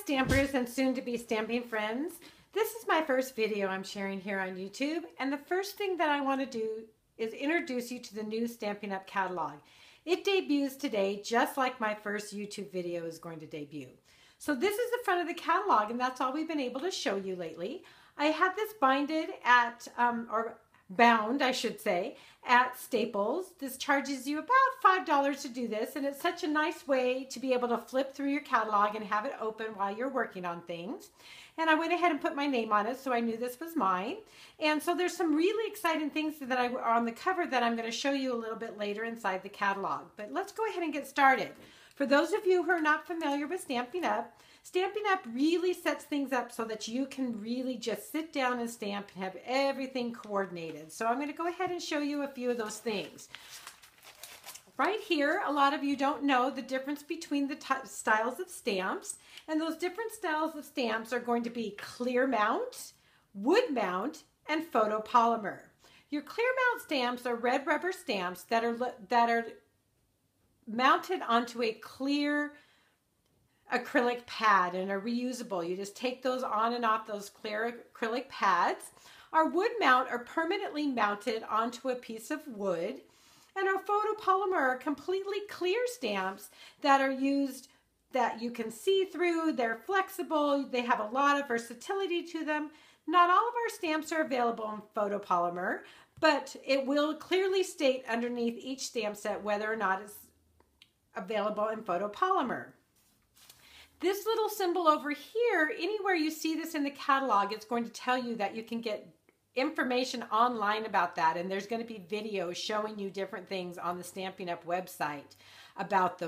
Stampers and soon-to-be stamping friends. This is my first video I'm sharing here on YouTube, and the first thing that I want to do is introduce you to the new Stampin' Up! Catalog. It debuts today, just like my first YouTube video is going to debut. So this is the front of the catalog, and that's all we've been able to show you lately. I had this binded at, or bound, I should say, at Staples. This charges you about $5 to do this, and it's such a nice way to be able to flip through your catalog and have it open while you're working on things. And I went ahead and put my name on it, so I knew this was mine. And so there's some really exciting things that are on the cover that I'm going to show you a little bit later inside the catalog. But let's go ahead and get started. For those of you who are not familiar with Stampin' Up really sets things up so that you can really just sit down and stamp and have everything coordinated. So I'm going to go ahead and show you a few of those things. Right here, a lot of you don't know the difference between the styles of stamps, and those different styles of stamps are going to be clear mount, wood mount, and photopolymer. Your clear mount stamps are red rubber stamps that are mounted onto a clear acrylic pad and are reusable. You just take those on and off those clear acrylic pads. Our wood mount are permanently mounted onto a piece of wood. And our photopolymer are completely clear stamps that are used, that you can see through. They're flexible. They have a lot of versatility to them. Not all of our stamps are available in photopolymer, but it will clearly state underneath each stamp set whether or not it's available in photopolymer. This little symbol over here, anywhere you see this in the catalog, it's going to tell you that you can get information online about that, and there's going to be videos showing you different things on the Stampin' Up website about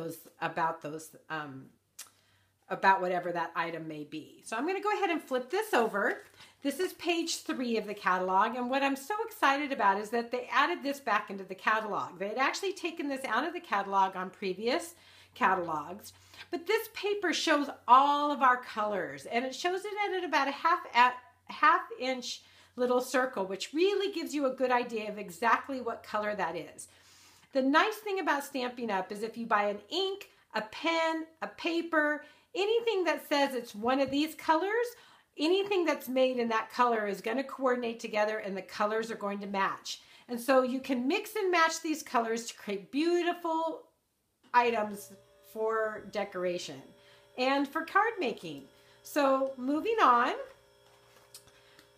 whatever that item may be. So I'm going to go ahead and flip this over. This is page 3 of the catalog, and what I'm so excited about is that they added this back into the catalog. They had actually taken this out of the catalog on previous catalogs, but this paper shows all of our colors, and it shows it at about a half inch little circle, which really gives you a good idea of exactly what color that is. The nice thing about Stampin' Up is if you buy an ink, a pen, a paper, anything that says it's one of these colors, anything that's made in that color is going to coordinate together and the colors are going to match. And so you can mix and match these colors to create beautiful items for decoration and for card making. So moving on,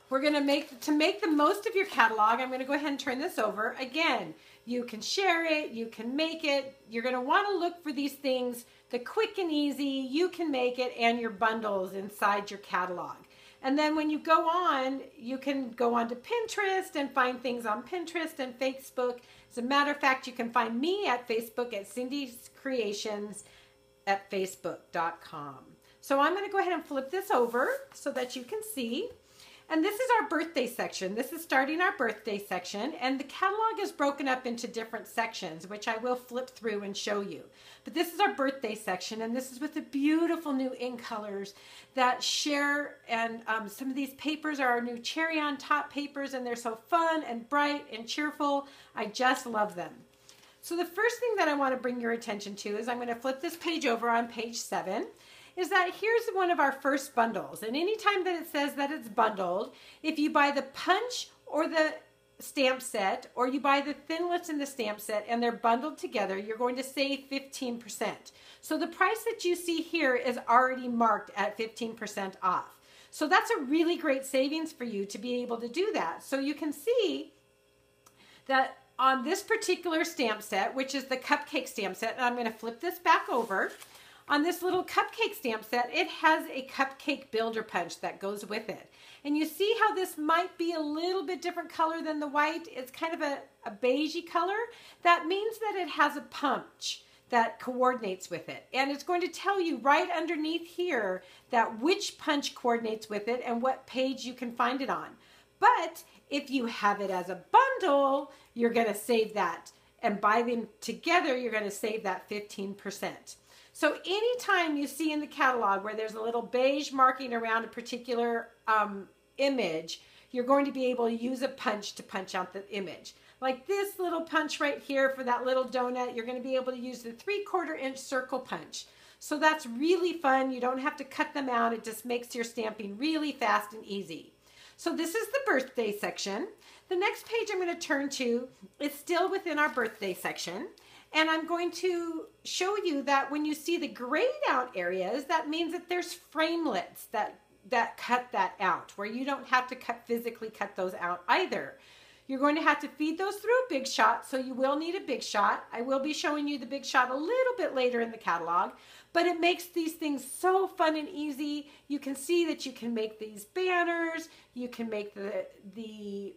we're going to make the most of your catalog. I'm going to go ahead and turn this over. Again, you can share it, you can make it. You're going to want to look for these things, the quick and easy, you can make it, and your bundles inside your catalog. And then when you go on, you can go on to Pinterest and find things on Pinterest and Facebook. As a matter of fact, you can find me at Facebook at Cindy's Cre8tions at facebook.com. So I'm going to go ahead and flip this over so that you can see. And this is our birthday section. This is starting our birthday section, and the catalog is broken up into different sections, which I will flip through and show you. But this is our birthday section, and this is with the beautiful new ink colors that share, and some of these papers are our new cherry on top papers, and they're so fun and bright and cheerful. I just love them. So the first thing that I want to bring your attention to is I'm going to flip this page over on page 7. Is that here's one of our first bundles, and anytime that it says that it's bundled, if you buy the punch or the stamp set, or you buy the thin lips in the stamp set and they're bundled together, you're going to save 15%. So the price that you see here is already marked at 15% off. So that's a really great savings for you to be able to do that. So you can see that on this particular stamp set, which is the cupcake stamp set, and I'm going to flip this back over. On this little cupcake stamp set, it has a cupcake builder punch that goes with it. And you see how this might be a little bit different color than the white. It's kind of a beigey color. That means that it has a punch that coordinates with it. And it's going to tell you right underneath here that which punch coordinates with it and what page you can find it on. But if you have it as a bundle, you're going to save that. And buy them together, you're going to save that 15%. So anytime you see in the catalog where there's a little beige marking around a particular image, you're going to be able to use a punch to punch out the image. Like this little punch right here for that little donut, you're going to be able to use the 3/4 inch circle punch. So that's really fun. You don't have to cut them out. It just makes your stamping really fast and easy. So this is the birthday section. The next page I'm going to turn to is still within our birthday section. And I'm going to show you that when you see the grayed out areas, that means that there's framelits that cut that out, where you don't have to physically cut those out either. You're going to have to feed those through a Big Shot, so you will need a Big Shot. I will be showing you the Big Shot a little bit later in the catalog, but it makes these things so fun and easy. You can see that you can make these banners, you can make the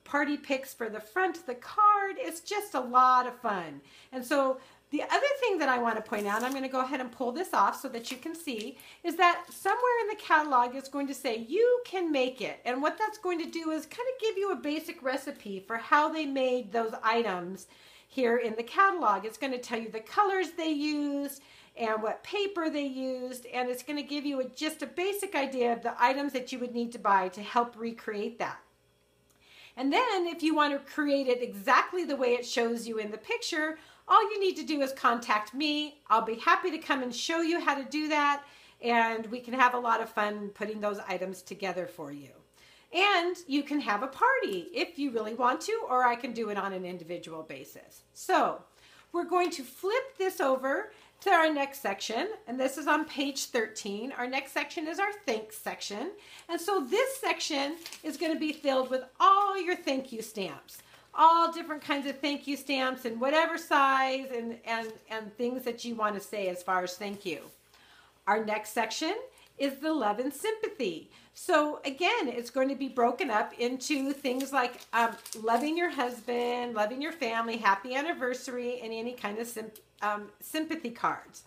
party pics for the front of the card. It's just a lot of fun. And so the other thing that I want to point out, I'm going to go ahead and pull this off so that you can see, is that somewhere in the catalog it's going to say you can make it. And what that's going to do is kind of give you a basic recipe for how they made those items here in the catalog. It's going to tell you the colors they used and what paper they used, and it's going to give you just a basic idea of the items that you would need to buy to help recreate that. And then if you want to create it exactly the way it shows you in the picture, all you need to do is contact me. I'll be happy to come and show you how to do that, and we can have a lot of fun putting those items together for you. And you can have a party if you really want to, or I can do it on an individual basis. So we're going to flip this over to our next section, and this is on page 13. Our next section is our thanks section. And so this section is going to be filled with all your thank you stamps. All different kinds of thank you stamps in whatever size and things that you want to say as far as thank you. Our next section is the love and sympathy. So again, it's going to be broken up into things like loving your husband, loving your family, happy anniversary, and any kind of sympathy cards.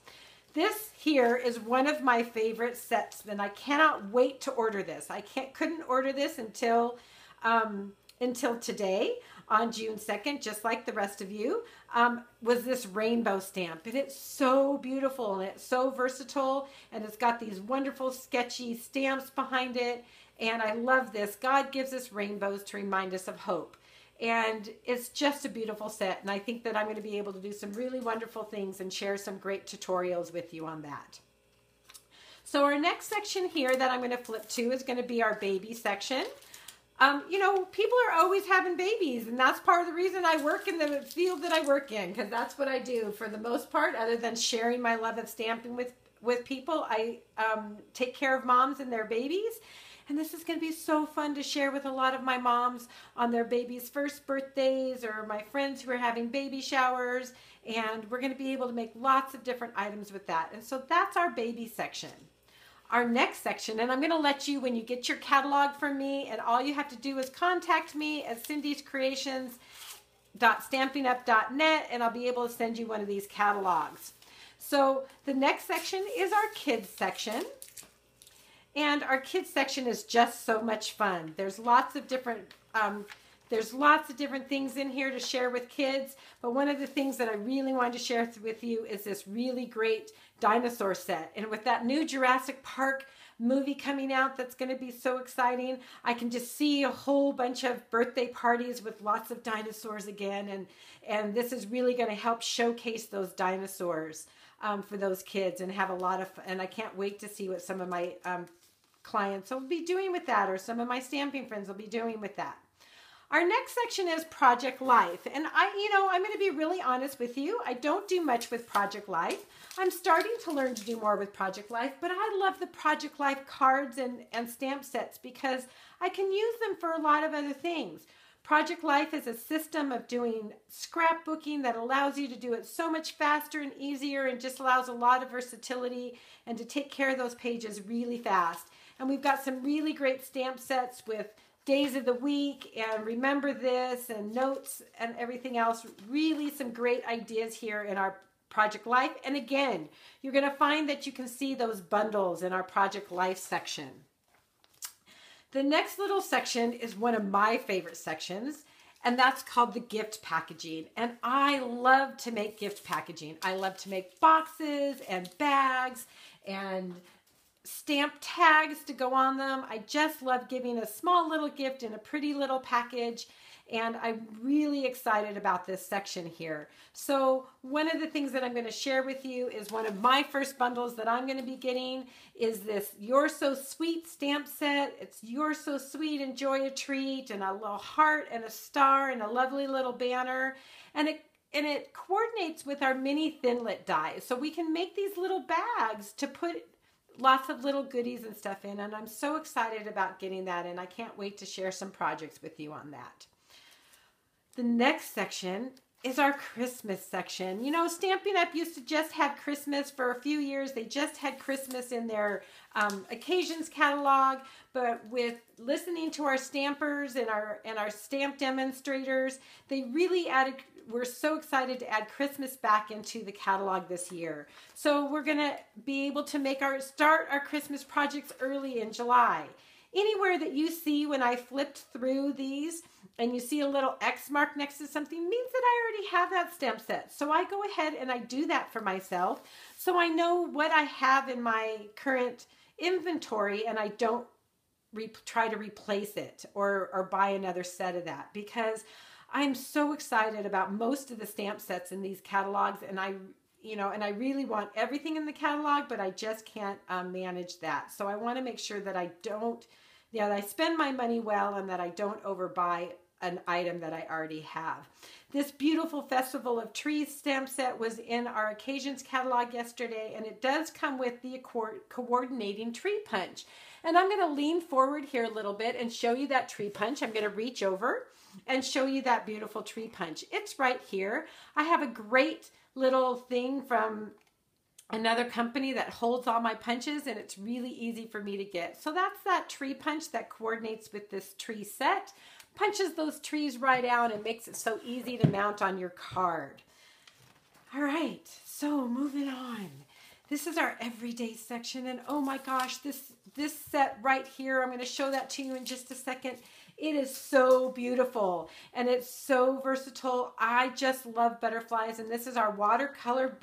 This here is one of my favorite sets, and I cannot wait to order this. I couldn't order this until today on June 2nd, just like the rest of you, was this rainbow stamp. And it's so beautiful, and it's so versatile, and it's got these wonderful sketchy stamps behind it. And I love this. God gives us rainbows to remind us of hope. And it's just a beautiful set. And I think that I'm going to be able to do some really wonderful things and share some great tutorials with you on that. So our next section here that I'm going to flip to is going to be our baby section. You know, people are always having babies, and that's part of the reason I work in the field that I work in, because that's what I do for the most part, other than sharing my love of stamping with people. I take care of moms and their babies, and this is going to be so fun to share with a lot of my moms on their babies' first birthdays, or my friends who are having baby showers, and we're going to be able to make lots of different items with that. And so that's our baby section. Our next section, and I'm going to let you, when you get your catalog from me, and all you have to do is contact me at cindyscreations.stampinup.net, and I'll be able to send you one of these catalogs. So the next section is our kids section, and our kids section is just so much fun. There's lots of different things in here to share with kids, but one of the things that I really wanted to share with you is this really great dinosaur set. And with that new Jurassic Park movie coming out, that's going to be so exciting. I can just see a whole bunch of birthday parties with lots of dinosaurs again, and this is really going to help showcase those dinosaurs for those kids and have a lot of fun. And I can't wait to see what some of my clients will be doing with that, or some of my stamping friends will be doing with that. Our next section is Project Life, and I'm going to be really honest with you. I don't do much with Project Life. I'm starting to learn to do more with Project Life, but I love the Project Life cards and stamp sets because I can use them for a lot of other things. Project Life is a system of doing scrapbooking that allows you to do it so much faster and easier, and just allows a lot of versatility and to take care of those pages really fast. And we've got some really great stamp sets with days of the week and remember this and notes and everything else. Really some great ideas here in our Project Life. And again, you're going to find that you can see those bundles in our Project Life section. The next little section is one of my favorite sections, and that's called the gift packaging. And I love to make gift packaging. I love to make boxes and bags and stamp tags to go on them. I just love giving a small little gift in a pretty little package. And I'm really excited about this section here. So one of the things that I'm going to share with you is one of my first bundles that I'm going to be getting is this You're So Sweet stamp set. It's You're So Sweet, Enjoy a Treat, and a little heart and a star and a lovely little banner. And it coordinates with our mini Thinlit dies. So we can make these little bags to put lots of little goodies and stuff in. And I'm so excited about getting that. And I can't wait to share some projects with you on that. The next section is our Christmas section. You know, Stampin' Up! Used to just have Christmas for a few years. They just had Christmas in their occasions catalog, but with listening to our stampers and our stamp demonstrators, they really added, we're so excited to add Christmas back into the catalog this year. So we're gonna be able to start our Christmas projects early in July. Anywhere that you see when I flipped through these and you see a little X mark next to something means that I already have that stamp set. So I go ahead and I do that for myself so I know what I have in my current inventory and I don't try to replace it or buy another set of that, because I'm so excited about most of the stamp sets in these catalogs, and I really want everything in the catalog, but I just can't manage that. So I want to make sure that I don't, that I spend my money well and that I don't overbuy an item that I already have. This beautiful Festival of Trees stamp set was in our occasions catalog yesterday, and it does come with the coordinating tree punch. And I'm going to lean forward here a little bit and show you that tree punch. I'm going to reach over and show you that beautiful tree punch. It's right here. I have a great little thing from another company that holds all my punches, and it's really easy for me to get. So that's that tree punch that coordinates with this tree set, punches those trees right out and makes it so easy to mount on your card. All right, so moving on. This is our everyday section, and oh my gosh, this set right here, I'm going to show that to you in just a second. It is so beautiful and it's so versatile. I just love butterflies, and this is our watercolor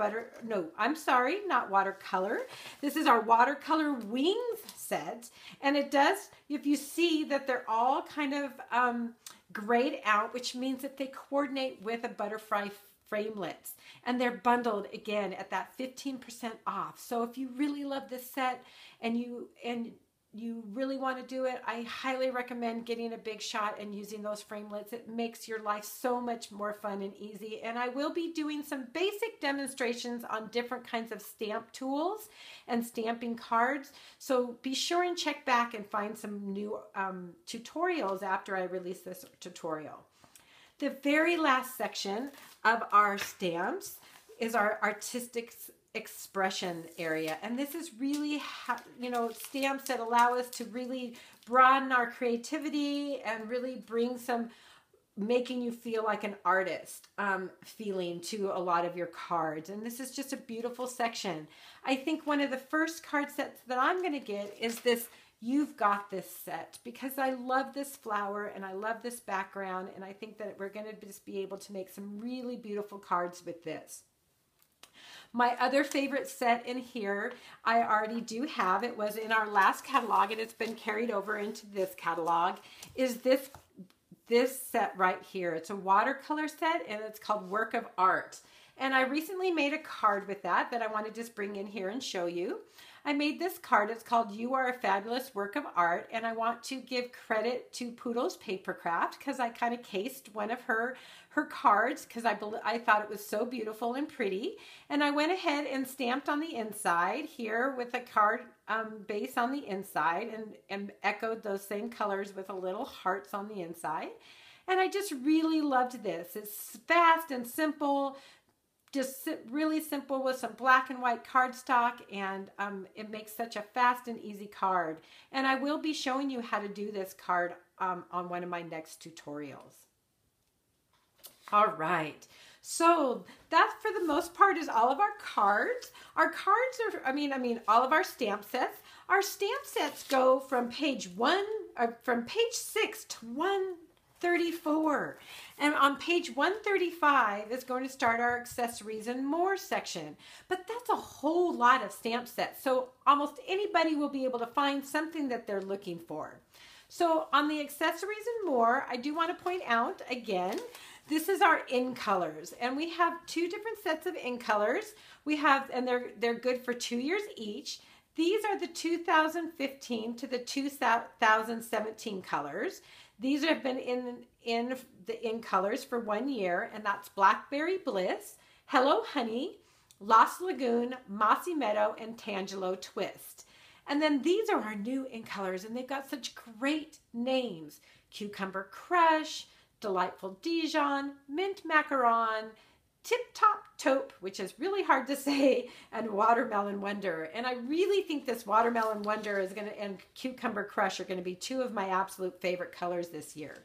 not watercolor. This is our watercolor wings set, and it does, if you see that they're all kind of grayed out, which means that they coordinate with a butterfly framelits, and they're bundled again at that 15% off. So if you really love this set and you really want to do it, I highly recommend getting a big shot and using those framelits. It makes your life so much more fun and easy. And I will be doing some basic demonstrations on different kinds of stamp tools and stamping cards. So be sure and check back and find some new tutorials after I release this tutorial. The very last section of our stamps is our artistic expression area, and this is really stamps that allow us to really broaden our creativity and really bring some making you feel like an artist feeling to a lot of your cards. And this is just a beautiful section. I think one of the first card sets that I'm going to get is this You've Got This set, because I love this flower and I love this background, and I think that we're going to just be able to make some really beautiful cards with this. My other favorite set in here, I already do have. It was in our last catalog and it's been carried over into this catalog, is this set right here. It's a watercolor set and it's called Work of Art. And I recently made a card with that I want to just bring in here and show you. I made this card. It's called You Are a Fabulous Work of Art, and I want to give credit to Poodle's Papercraft because I kind of cased one of her cards because I thought it was so beautiful and pretty. And I went ahead and stamped on the inside here with a card base on the inside and echoed those same colors with a little hearts on the inside. And I just really loved this. It's fast and simple. Just really simple with some black and white cardstock, and it makes such a fast and easy card. And I will be showing you how to do this card on one of my next tutorials. All right, so that for the most part is all of our cards. Our cards are, all of our stamp sets. Our stamp sets go from page 6 to 134. And on page 135 is going to start our accessories and more section. But that's a whole lot of stamp sets. So almost anybody will be able to find something that they're looking for. So on the accessories and more, I do want to point out again, this is our in colors, and we have two different sets of in colors. We have, and they're good for 2 years each. These are the 2015 to the 2017 colors. These have been in the in colors for 1 year, and that's Blackberry Bliss, Hello Honey, Lost Lagoon, Mossy Meadow, and Tangelo Twist. And then these are our new in colors, and they've got such great names. Cucumber Crush, Delightful Dijon, Mint Macaron, Tip Top Taupe, which is really hard to say, and Watermelon Wonder. And I really think this Watermelon Wonder is and Cucumber Crush are going to be two of my absolute favorite colors this year.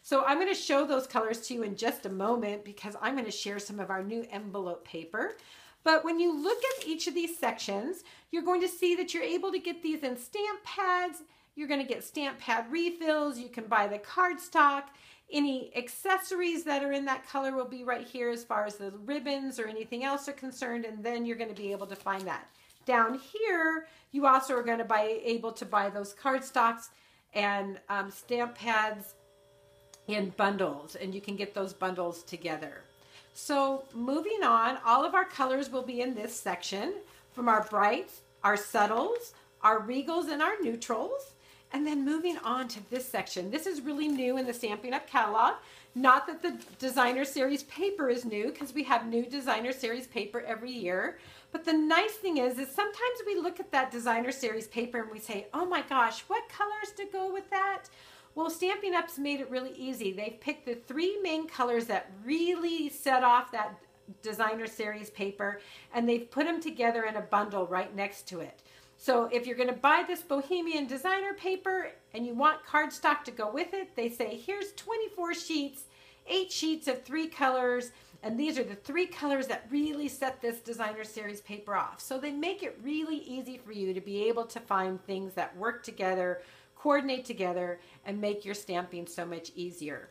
So I'm going to show those colors to you in just a moment because I'm going to share some of our new envelope paper. But when you look at each of these sections, you're going to see that you're able to get these in stamp pads. You're going to get stamp pad refills. You can buy the cardstock. Any accessories that are in that color will be right here as far as the ribbons or anything else are concerned, and then you're going to be able to find that. Down here, you also are going to be able to buy those cardstocks and stamp pads in bundles, and you can get those bundles together. So moving on, all of our colors will be in this section, from our brights, our subtles, our regals, and our neutrals. And then moving on to this section, this is really new in the Stampin' Up! Catalog. Not that the designer series paper is new, because we have new designer series paper every year. But the nice thing is sometimes we look at that designer series paper and we say, oh my gosh, what colors to go with that? Well, Stampin' Up's made it really easy. They've picked the three main colors that really set off that designer series paper, and they've put them together in a bundle right next to it. So if you're going to buy this Bohemian designer paper and you want cardstock to go with it, they say, here's 24 sheets, 8 sheets of 3 colors, and these are the 3 colors that really set this designer series paper off. So they make it really easy for you to be able to find things that work together, coordinate together, and make your stamping so much easier.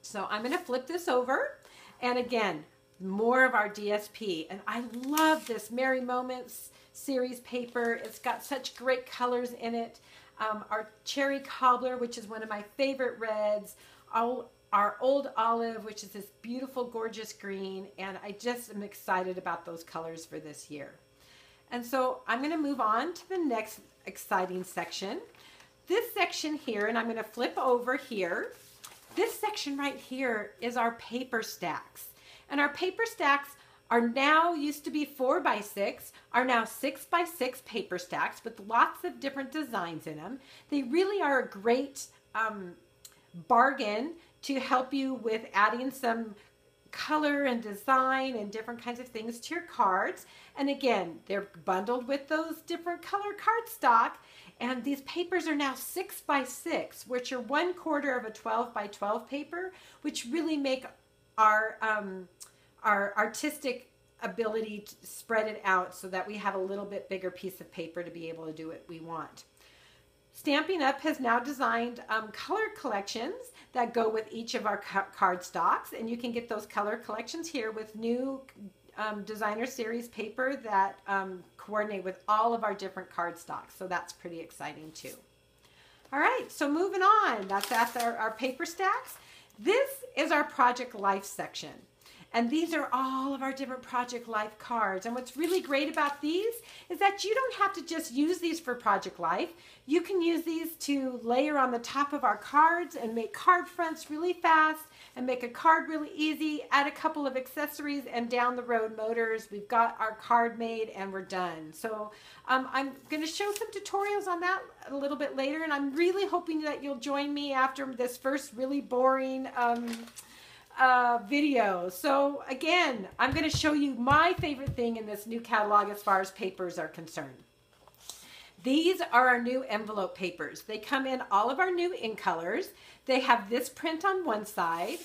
So I'm going to flip this over, and again, more of our DSP. And I love this Merry Moments series paper. It's got such great colors in it. Our Cherry Cobbler, which is one of my favorite reds. Our Old Olive, which is this beautiful, gorgeous green. And I just am excited about those colors for this year. And so I'm going to move on to the next exciting section. This section here, and I'm going to flip over here. This section right here is our paper stacks. And our paper stacks are now, used to be 4x6, are now 6x6 paper stacks with lots of different designs in them. They really are a great bargain to help you with adding some color and design and different kinds of things to your cards. And again, they're bundled with those different color cardstock. And these papers are now 6x6, which are 1/4 of a 12x12 paper, which really make our artistic ability to spread it out so that we have a little bit bigger piece of paper to be able to do what we want. Stampin' Up! Has now designed color collections that go with each of our cardstocks, and you can get those color collections here with new designer series paper that coordinate with all of our different cardstocks, so that's pretty exciting too. All right, so moving on, that's our paper stacks. This is our Project Life section. And these are all of our different Project Life cards. And what's really great about these is that you don't have to just use these for Project Life. You can use these to layer on the top of our cards and make card fronts really fast and make a card really easy, add a couple of accessories, and down the road motors, we've got our card made and we're done. So I'm going to show some tutorials on that a little bit later, and I'm really hoping that you'll join me after this first really boring video. So again, I'm going to show you my favorite thing in this new catalog as far as papers are concerned. These are our new envelope papers. They come in all of our new in colors. They have this print on one side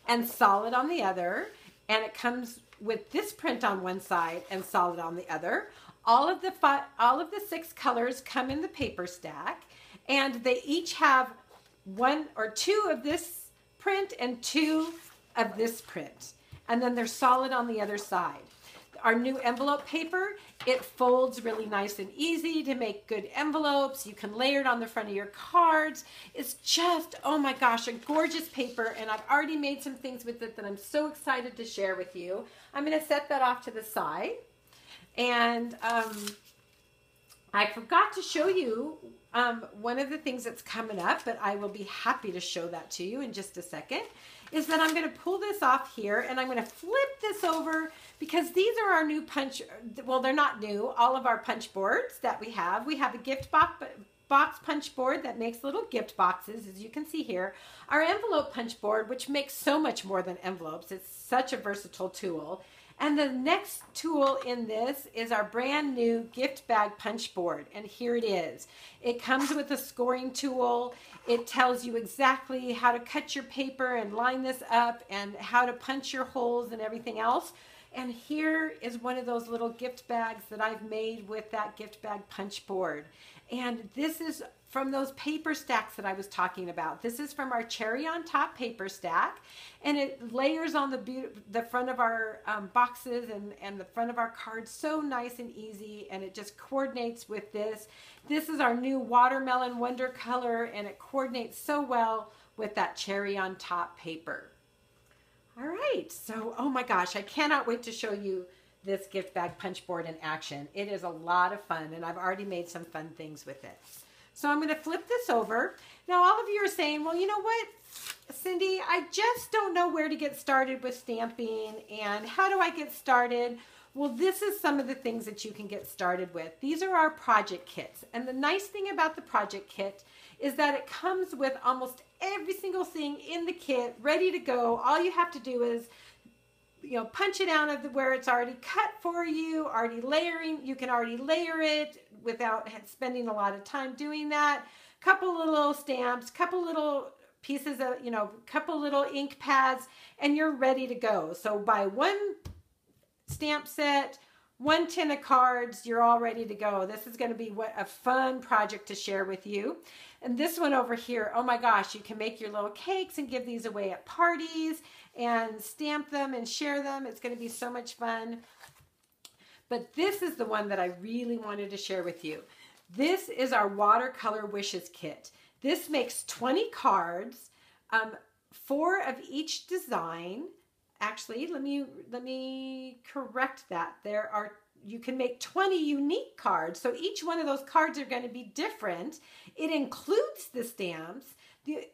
and solid on the other, and it comes with this print on one side and solid on the other. All of the 6 colors come in the paper stack, and they each have 1 or 2 of this print and 2 of this print, and then they're solid on the other side. our new envelope paper. It folds really nice and easy to make good envelopes. You can layer it on the front of your cards. It's just, oh my gosh, a gorgeous paper, and I've already made some things with it that I'm so excited to share with you. I'm going to set that off to the side. And I forgot to show you one of the things that's coming up, but I will be happy to show that to you in just a second, is that I'm going to pull this off here and I'm going to flip this over, because these are our new punch, well, they're not new, all of our punch boards that we have. We have a gift box punch board that makes little gift boxes, as you can see here. Our envelope punch board, which makes so much more than envelopes. It's such a versatile tool. And the next tool in this is our brand new gift bag punch board. And here it is. It comes with a scoring tool. It tells you exactly how to cut your paper and line this up and how to punch your holes and everything else. And here is one of those little gift bags that I've made with that gift bag punch board. And this is from those paper stacks that I was talking about. This is from our cherry on top paper stack, and it layers on the front of our boxes and the front of our cards so nice and easy, and it just coordinates with this. This is our new watermelon wonder color, and it coordinates so well with that cherry on top paper. All right, so oh my gosh, I cannot wait to show you this gift bag punch board in action. It is a lot of fun, and I've already made some fun things with it. So I'm going to flip this over. Now all of you are saying, well, you know what, Cindy, I just don't know where to get started with stamping, and how do I get started? Well, this is some of the things that you can get started with. These are our project kits, and the nice thing about the project kit is that it comes with almost every single thing in the kit ready to go. All you have to do is, you know, punch it out of where it's already cut for you, already layering. You can already layer it without spending a lot of time doing that. Couple little stamps, couple little pieces of, you know, couple little ink pads, and you're ready to go. So buy one stamp set, one tin of cards, you're all ready to go. This is going to be a fun project to share with you. And this one over here, oh my gosh, you can make your little cakes and give these away at parties and stamp them and share them. It's going to be so much fun. But this is the one that I really wanted to share with you. This is our watercolor wishes kit. This makes 20 cards, 4 of each design. Actually, let me correct that. You can make 20 unique cards. So each one of those cards are going to be different. It includes the stamps,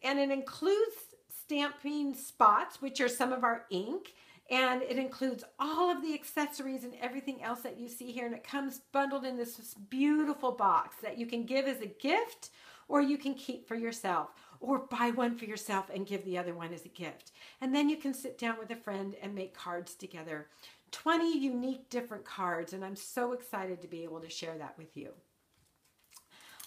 and it includes stamping spots, which are some of our ink, and it includes all of the accessories and everything else that you see here, and it comes bundled in this beautiful box that you can give as a gift, or you can keep for yourself, or buy one for yourself and give the other one as a gift. And then you can sit down with a friend and make cards together. 20 unique different cards, and I'm so excited to be able to share that with you.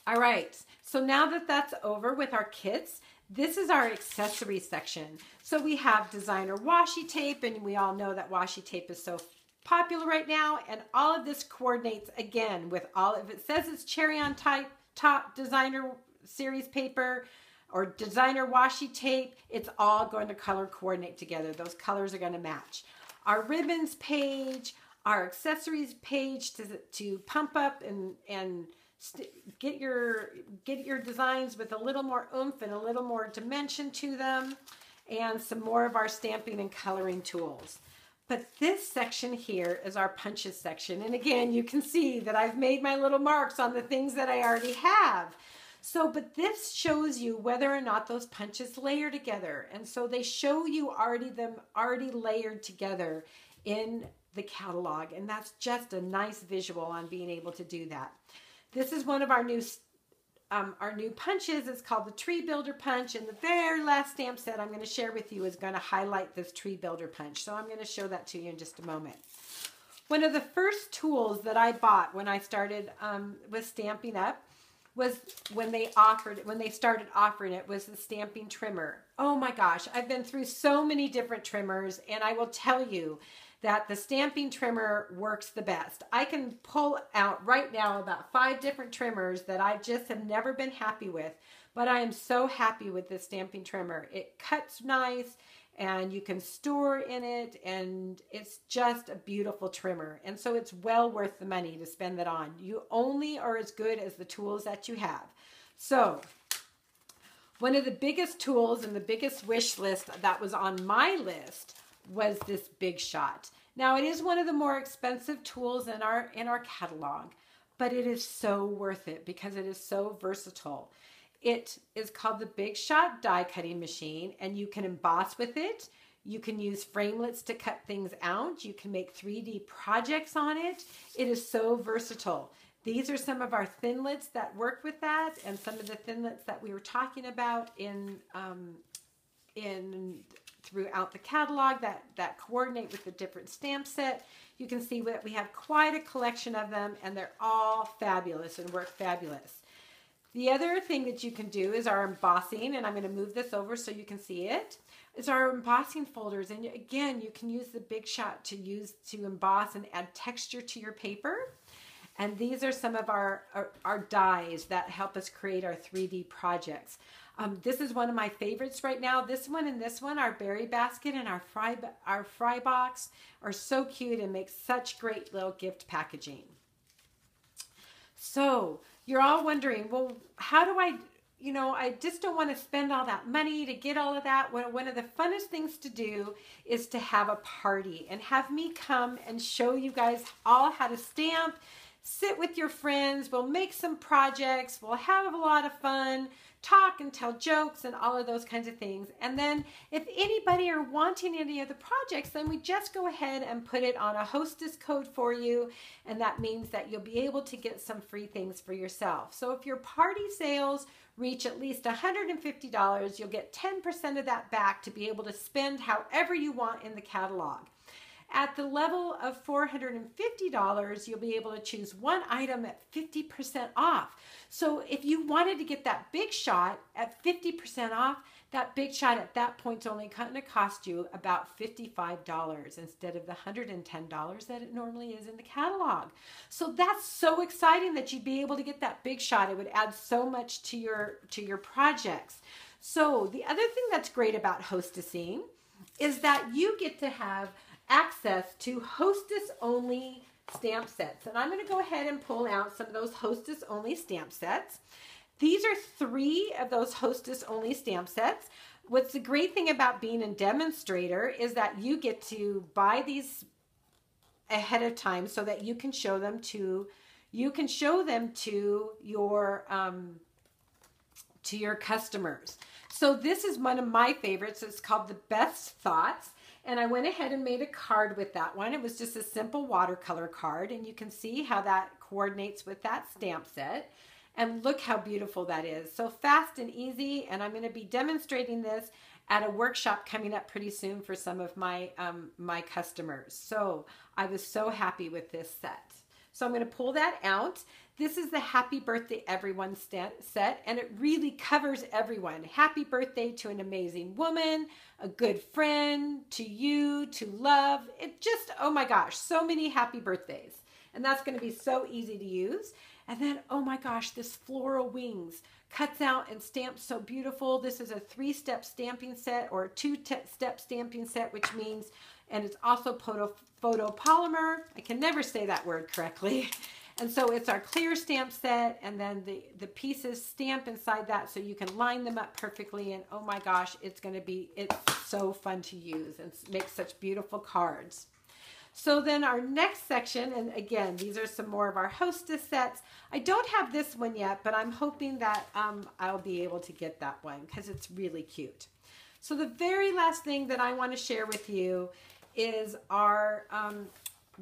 All right, so now that that's over with our kits, this is our accessory section. So we have designer washi tape, and we all know that washi tape is so popular right now, and all of this coordinates again with all of it. Says it's cherry on top designer series paper or designer washi tape. It's all going to color coordinate together. Those colors are going to match. Our ribbons page, our accessories page to pump up and get your designs with a little more oomph and a little more dimension to them, and some more of our stamping and coloring tools. But this section here is our punches section. And again, you can see that I've made my little marks on the things that I already have. So, but this shows you whether or not those punches layer together. And so they show you them already layered together in the catalog. And that's just a nice visual on being able to do that. This is one of our new punches. It's called the Tree Builder Punch, and the very last stamp set I'm going to share with you is going to highlight this Tree Builder Punch. So I'm going to show that to you in just a moment. One of the first tools that I bought when I started with Stampin' Up was when they started offering it, was the stamping trimmer. Oh my gosh, I've been through so many different trimmers, and I will tell you that the stamping trimmer works the best. I can pull out right now about 5 different trimmers that I just have never been happy with, but I am so happy with this stamping trimmer. It cuts nice, and you can store in it, and it's just a beautiful trimmer. And so it's well worth the money to spend that on. You only are as good as the tools that you have. So one of the biggest tools and the biggest wish list that was on my list was this Big Shot. Now, it is one of the more expensive tools in our catalog, but it is so worth it because it is so versatile. It is called the Big Shot die cutting machine, and you can emboss with it. You can use framelits to cut things out. You can make 3D projects on it. It is so versatile. These are some of our thinlits that work with that, and some of the thinlits that we were talking about in throughout the catalog that coordinate with the different stamp set. You can see that we have quite a collection of them, and they're all fabulous and work fabulous. The other thing that you can do is our embossing, and I'm going to move this over so you can see it. It's our embossing folders, and again, you can use the Big Shot to emboss and add texture to your paper. And these are some of our dies that help us create our 3D projects. This is one of my favorites right now. This one and this one, our berry basket and our fry box, are so cute and make such great little gift packaging. So you're all wondering, well, how do I just don't want to spend all that money to get all of that. One of the funnest things to do is to have a party and have me come and show you guys all how to stamp. Sit with your friends, we'll make some projects, we'll have a lot of fun, talk and tell jokes and all of those kinds of things. And then if anybody are wanting any of the projects, then we just go ahead and put it on a hostess code for you. And that means that you'll be able to get some free things for yourself. So if your party sales reach at least $150, you'll get 10% of that back to be able to spend however you want in the catalog. At the level of $450, you'll be able to choose one item at 50% off. So if you wanted to get that Big Shot at 50% off, that Big Shot at that point is only going to cost you about $55 instead of the $110 that it normally is in the catalog. So that's so exciting that you'd be able to get that Big Shot. It would add so much to your projects. So the other thing that's great about hostessing is that you get to have access to hostess only stamp sets. And I'm going to go ahead and pull out some of those hostess only stamp sets. These are 3 of those hostess only stamp sets. What's the great thing about being a demonstrator is that you get to buy these ahead of time so that you can show them to your customers. So this is one of my favorites. It's called the Best Thoughts. And I went ahead and made a card with that one. It was just a simple watercolor card, and you can see how that coordinates with that stamp set. And look how beautiful that is. So fast and easy, and I'm going to be demonstrating this at a workshop coming up pretty soon for some of my my customers. So I was so happy with this set. So I'm going to pull that out. This is the Happy Birthday Everyone set, and it really covers everyone. Happy birthday to an amazing woman, a good friend, to you, to love. It just, oh my gosh, so many happy birthdays. And that's going to be so easy to use. And then, oh my gosh, this floral wings cuts out and stamps so beautiful. This is a 3-step stamping set or a 2-step stamping set, which means, and it's also photopolymer. I can never say that word correctly. And so it's our clear stamp set, and then the pieces stamp inside that so you can line them up perfectly. And oh my gosh, it's so fun to use and make such beautiful cards. So then our next section, and again, these are some more of our hostess sets. I don't have this one yet, but I'm hoping that I'll be able to get that one because it's really cute. So the very last thing that I want to share with you is our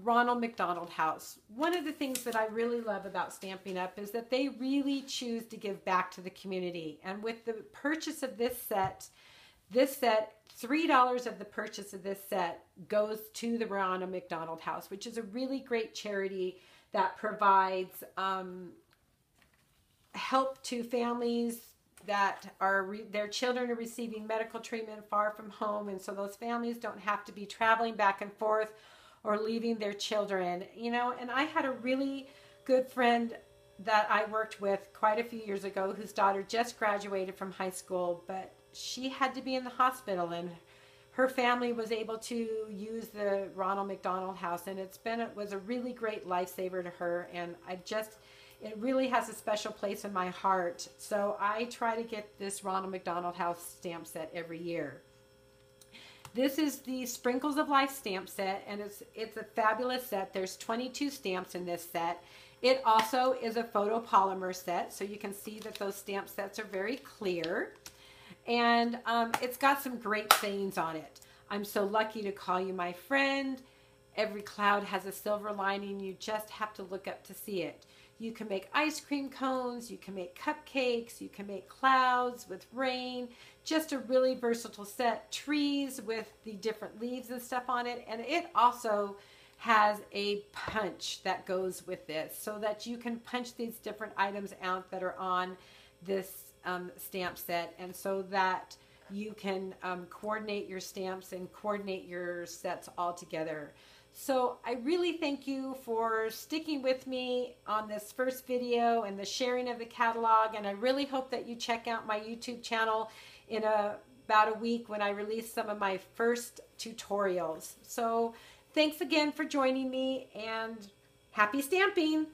Ronald McDonald House. One of the things that I really love about Stampin' Up! Is that they really choose to give back to the community. And with the purchase of this set, $3 of the purchase of this set goes to the Ronald McDonald House, which is a really great charity that provides help to families that their children are receiving medical treatment far from home, and so those families don't have to be traveling back and forth or leaving their children, and I had a really good friend that I worked with quite a few years ago whose daughter just graduated from high school, but she had to be in the hospital, and her family was able to use the Ronald McDonald House, and it was a really great lifesaver to her, and it really has a special place in my heart. So I try to get this Ronald McDonald House stamp set every year. This is the Sprinkles of Life stamp set, and it's a fabulous set. There's 22 stamps in this set. It also is a photopolymer set, so you can see that those stamp sets are very clear. And it's got some great sayings on it. I'm so lucky to call you my friend. Every cloud has a silver lining. You just have to look up to see it. You can make ice cream cones, you can make cupcakes, you can make clouds with rain. Just a really versatile set. Trees with the different leaves and stuff on it. And it also has a punch that goes with this so that you can punch these different items out that are on this stamp set, and so that you can coordinate your stamps and coordinate your sets all together. So I really thank you for sticking with me on this first video and the sharing of the catalog, and I really hope that you check out my YouTube channel in about a week when I release some of my first tutorials. So thanks again for joining me, and happy stamping!